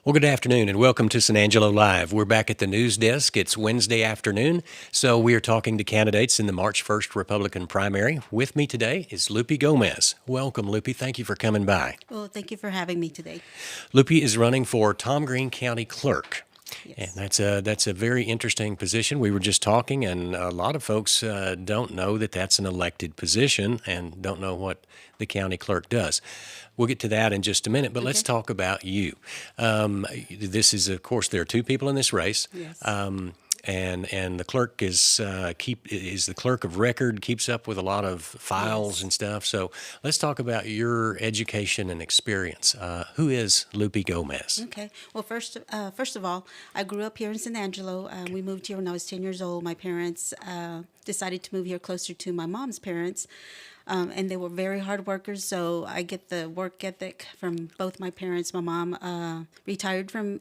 Well, good afternoon and welcome to San Angelo Live. We're back at the news desk. It's Wednesday afternoon, so we are talking to candidates in the March 1st Republican primary. With me today is Lupe Gomez. Welcome, Lupe. Thank you for coming by. Well, thank you for having me today. Lupe is running for Tom Green County Clerk. Yes. And that's a very interesting position. We were just talking, and a lot of folks don't know that that's an elected position and don't know what the county clerk does. We'll get to that in just a minute, but let's Okay. talk about you. This is, of course, there are two people in this race. Yes. And the clerk is the clerk of record, keeps up with a lot of files Yes. and stuff. So let's talk about your education and experience. Who is Lupe Gomez? Okay. Well, first of all, I grew up here in San Angelo. We moved here when I was 10 years old. My parents decided to move here closer to my mom's parents. And they were very hard workers, so I get the work ethic from both my parents. My mom retired from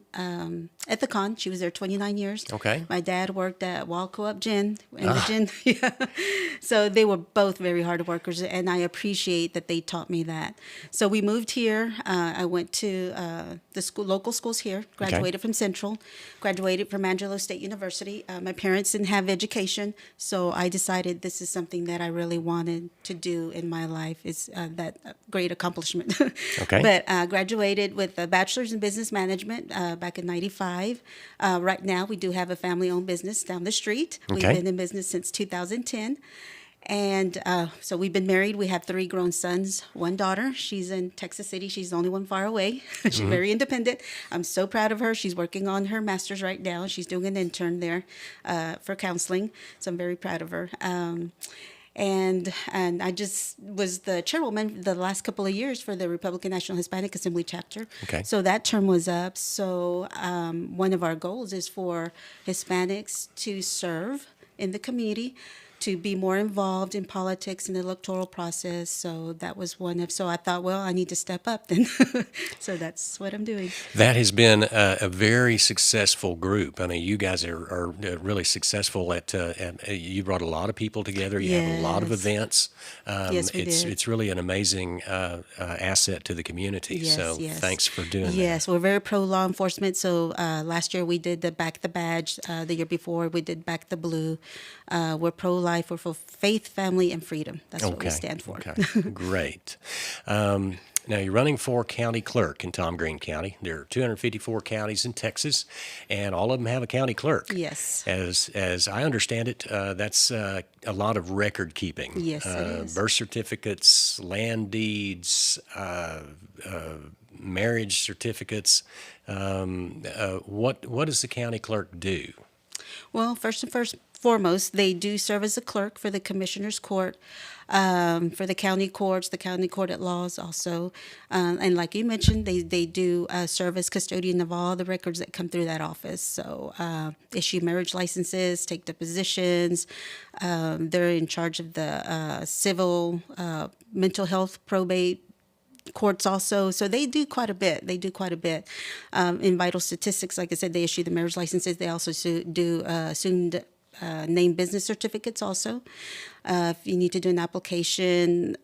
Ethicon. She was there 29 years. Okay. My dad worked at Wall Co-op Gin in the gin. Yeah. So they were both very hard workers, and I appreciate that they taught me that. So we moved here. I went to the local schools here. Graduated from Central. Graduated from Angelo State University. My parents didn't have education, so I decided this is something that I really wanted to do in my life. Is that great accomplishment? Okay. But graduated with a bachelor's in business management back in '95. Right now, we do have a family-owned business down the street. We've Okay. been in business since 2010. And so we've been married. We have three grown sons, one daughter. She's in Texas City. She's the only one far away. She's very independent. I'm so proud of her. She's working on her master's right now. She's doing an intern there for counseling. So I'm very proud of her. And I just was the chairwoman the last couple of years for the Republican National Hispanic Assembly chapter. Okay. So that term was up. So one of our goals is for Hispanics to serve in the community, to be more involved in politics and the electoral process. So that was one of, so I thought, well, I need to step up then. So that's what I'm doing. That has been a very successful group. I mean, you guys are really successful you brought a lot of people together. You have a lot of Yes. events. Yes, we did. It's really an amazing asset to the community. Yes, So yes. thanks for doing that. Yes, we're very pro law enforcement. So last year we did the Back the Badge. The year before we did Back the Blue. We're pro life. We're for faith, family, and freedom. That's what we stand for. Okay, great. Now you're running for county clerk in Tom Green County. There are 254 counties in Texas, and all of them have a county clerk. Yes. As I understand it, that's a lot of record keeping. Yes, it is. Birth certificates, land deeds, marriage certificates. What does the county clerk do? Well, first and foremost, they do serve as a clerk for the commissioner's court, for the county courts, the county court at laws also. And like you mentioned, they do serve as custodian of all the records that come through that office. So issue marriage licenses, take depositions. They're in charge of the civil, mental health, probate, courts also. So they do quite a bit. In vital statistics, like I said, they issue the marriage licenses. They also do assumed name business certificates also. If you need to do an application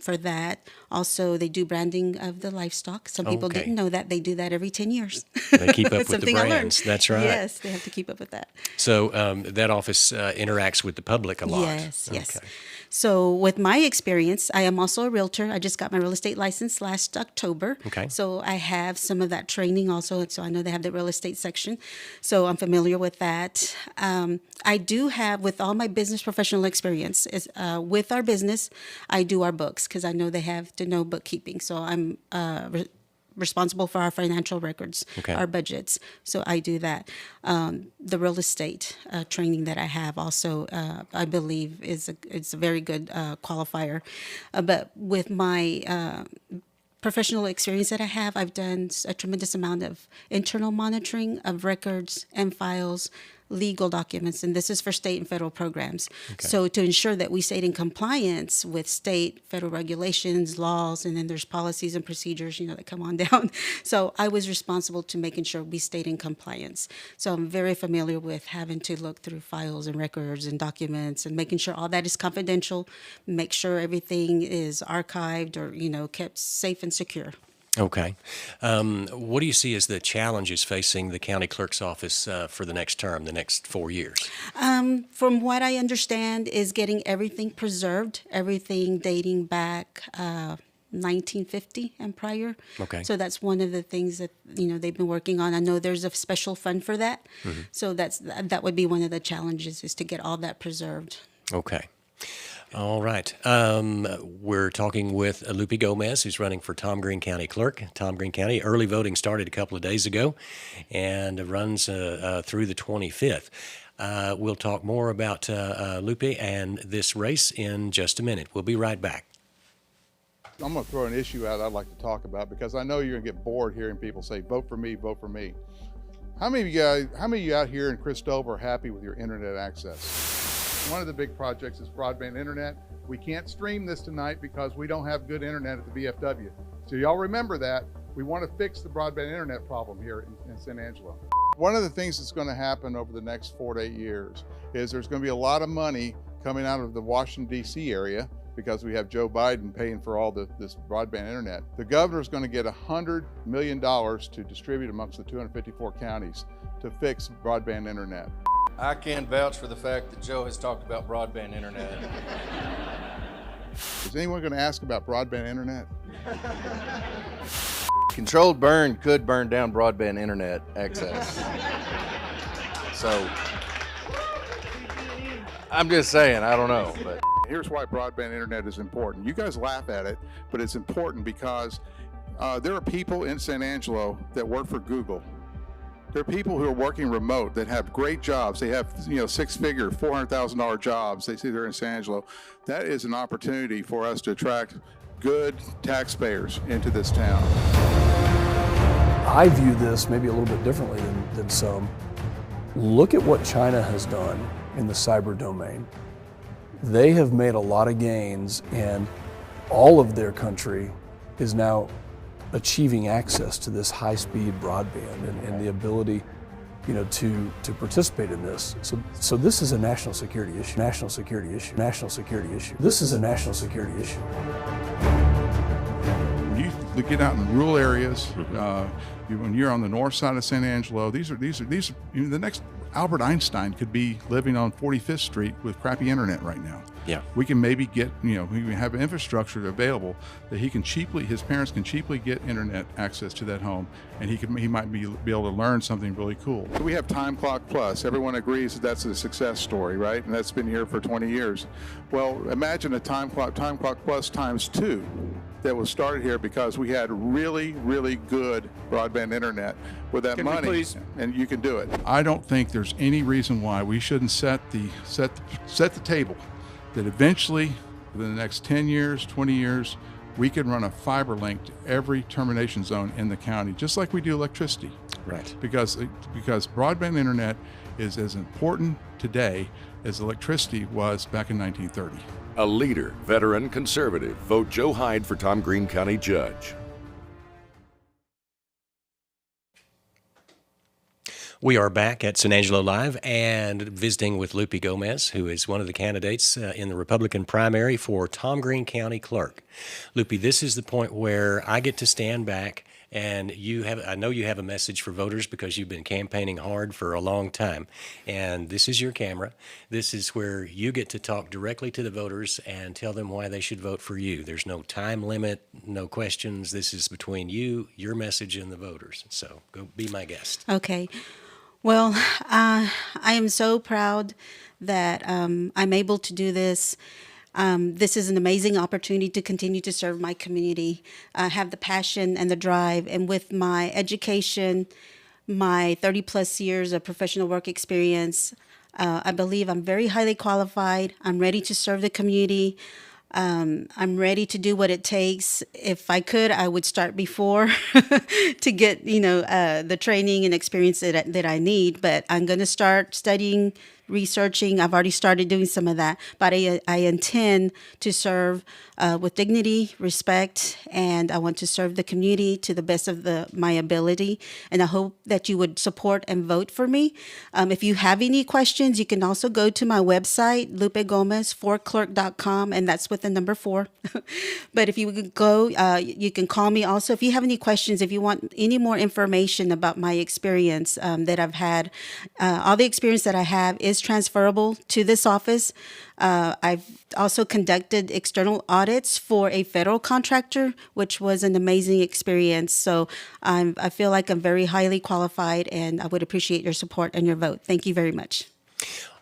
for that. Also, they do branding of the livestock. Some people Okay. didn't know that. They do that every 10 years. They keep up with the Something I learned. brands. That's right. Yes, they have to keep up with that. So that office interacts with the public a lot. Yes, yes. Okay. So with my experience, I am also a realtor. I just got my real estate license last October. Okay. So I have some of that training also. So I know they have the real estate section. So I'm familiar with that. I do have, with all my business professional experience, with our business, I do our books because I know they have to know bookkeeping. So I'm responsible for our financial records, Okay. our budgets. So I do that. The real estate training that I have also, I believe, is a very good qualifier. But with my professional experience that I have, I've done a tremendous amount of internal monitoring of records and files, legal documents, and this is for state and federal programs. Okay. So to ensure that we stayed in compliance with state, federal regulations, laws, and then there's policies and procedures, that come on down. So I was responsible to making sure we stayed in compliance. So I'm very familiar with having to look through files and records and documents and making sure all that is confidential, make sure everything is archived or, kept safe and secure. Okay. What do you see as the challenges facing the county clerk's office for the next term, the next 4 years? From what I understand, is getting everything preserved, everything dating back 1950 and prior. Okay. So that's one of the things that they've been working on. I know there's a special fund for that. So that would be one of the challenges, is to get all that preserved. Okay. All right. We're talking with Lupe Gomez, who's running for Tom Green County Clerk. Tom Green County, early voting started a couple of days ago and runs through the 25th. We'll talk more about Lupe and this race in just a minute. We'll be right back. I'm going to throw an issue out I'd like to talk about, because I know you're going to get bored hearing people say, vote for me, vote for me. How many of you out here in Christopher are happy with your internet access? One of the big projects is broadband internet. We can't stream this tonight because we don't have good internet at the VFW. So y'all remember that. We want to fix the broadband internet problem here in San Angelo. One of the things that's going to happen over the next 4 to 8 years is there's going to be a lot of money coming out of the Washington, D.C. area, because we have Joe Biden paying for all this broadband internet. The governor's going to get $100 million to distribute amongst the 254 counties to fix broadband internet. I can vouch for the fact that Joe has talked about broadband internet. Is anyone going to ask about broadband internet? Controlled burn could burn down broadband internet access. So, I'm just saying, I don't know. But Here's why broadband internet is important. You guys laugh at it, but it's important because there are people in San Angelo that work for Google. There are people who are working remote that have great jobs. They have, six-figure, $400,000 jobs. They say they're in San Angelo. That is an opportunity for us to attract good taxpayers into this town. I view this maybe a little bit differently than some. Look at what China has done in the cyber domain. They have made a lot of gains, and all of their country is now achieving access to this high-speed broadband and the ability, to participate in this. So this is a national security issue. National security issue. National security issue. This is a national security issue. When you get out in rural areas, when you're on the north side of San Angelo, these are the next Albert Einstein could be living on 45th Street with crappy internet right now. Yeah. We can maybe get, we can have infrastructure available that his parents can cheaply get internet access to that home, and he might be able to learn something really cool. We have Time Clock Plus. Everyone agrees that that's a success story, right? And that's been here for 20 years. Well, imagine a Time Clock Plus times 2 that was started here because we had really, really good broadband internet with that money, and you can do it. I don't think there's any reason why we shouldn't set the table that eventually, within the next 10 years, 20 years, we can run a fiber link to every termination zone in the county, just like we do electricity. Right. Because broadband internet is as important today as electricity was back in 1930. A leader, veteran, conservative. Vote Joe Hyde for Tom Green County Judge. We are back at San Angelo Live and visiting with Lupe Gomez, who is one of the candidates in the Republican primary for Tom Green County Clerk. Lupe, this is the point where I get to stand back, and I know you have a message for voters because you've been campaigning hard for a long time. And this is your camera. This is where you get to talk directly to the voters and tell them why they should vote for you. There's no time limit, no questions. This is between you, your message, and the voters. So go be my guest. Okay. Well, I am so proud that I'm able to do this. This is an amazing opportunity to continue to serve my community. I have the passion and the drive, and with my education, my 30 plus years of professional work experience, I believe I'm very highly qualified. I'm ready to serve the community. I'm ready to do what it takes. If I could, I would start before to get, the training and experience that I need. But I'm going to start studying researching. I've already started doing some of that, but I intend to serve with dignity, respect, and I want to serve the community to the best of my ability. And I hope that you would support and vote for me. If you have any questions, you can also go to my website, lupegomez4clerk.com, and that's with the number 4. But if you would go, you can call me also. If you have any questions, if you want any more information about my experience that I've had, all the experience that I have is transferable to this office. I've also conducted external audits for a federal contractor, which was an amazing experience. So I feel like I'm very highly qualified, and I would appreciate your support and your vote. Thank you very much.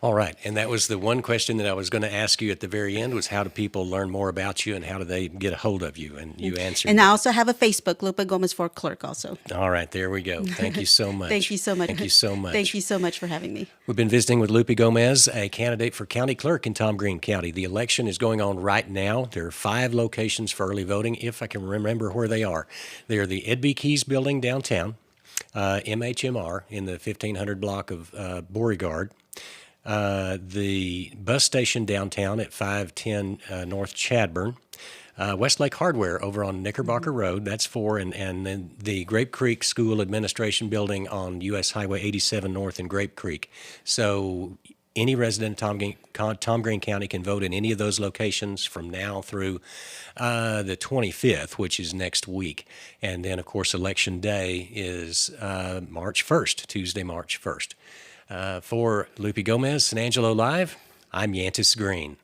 All right. And that was the one question that I was going to ask you at the very end, was how do people learn more about you and how do they get a hold of you? And you answered And that. I also have a Facebook, Lupe Gomez for Clerk also. All right. There we go. Thank you so much. Thank you so much. Thank you so much. Thank you so much for having me. We've been visiting with Lupe Gomez, a candidate for county clerk in Tom Green County. The election is going on right now. There are 5 locations for early voting, if I can remember where they are. They are the Ed B. Keys building downtown, MHMR in the 1500 block of Beauregard, the bus station downtown at 510 North Chadburn, Westlake Hardware over on Knickerbocker Road, that's 4, and then the Grape Creek School Administration Building on U.S. Highway 87 North in Grape Creek. So any resident of Tom Green County can vote in any of those locations from now through the 25th, which is next week. And then, of course, Election Day is March 1st, Tuesday, March 1st. For Lupe Gomez and Angelo Live, I'm Yantis Green.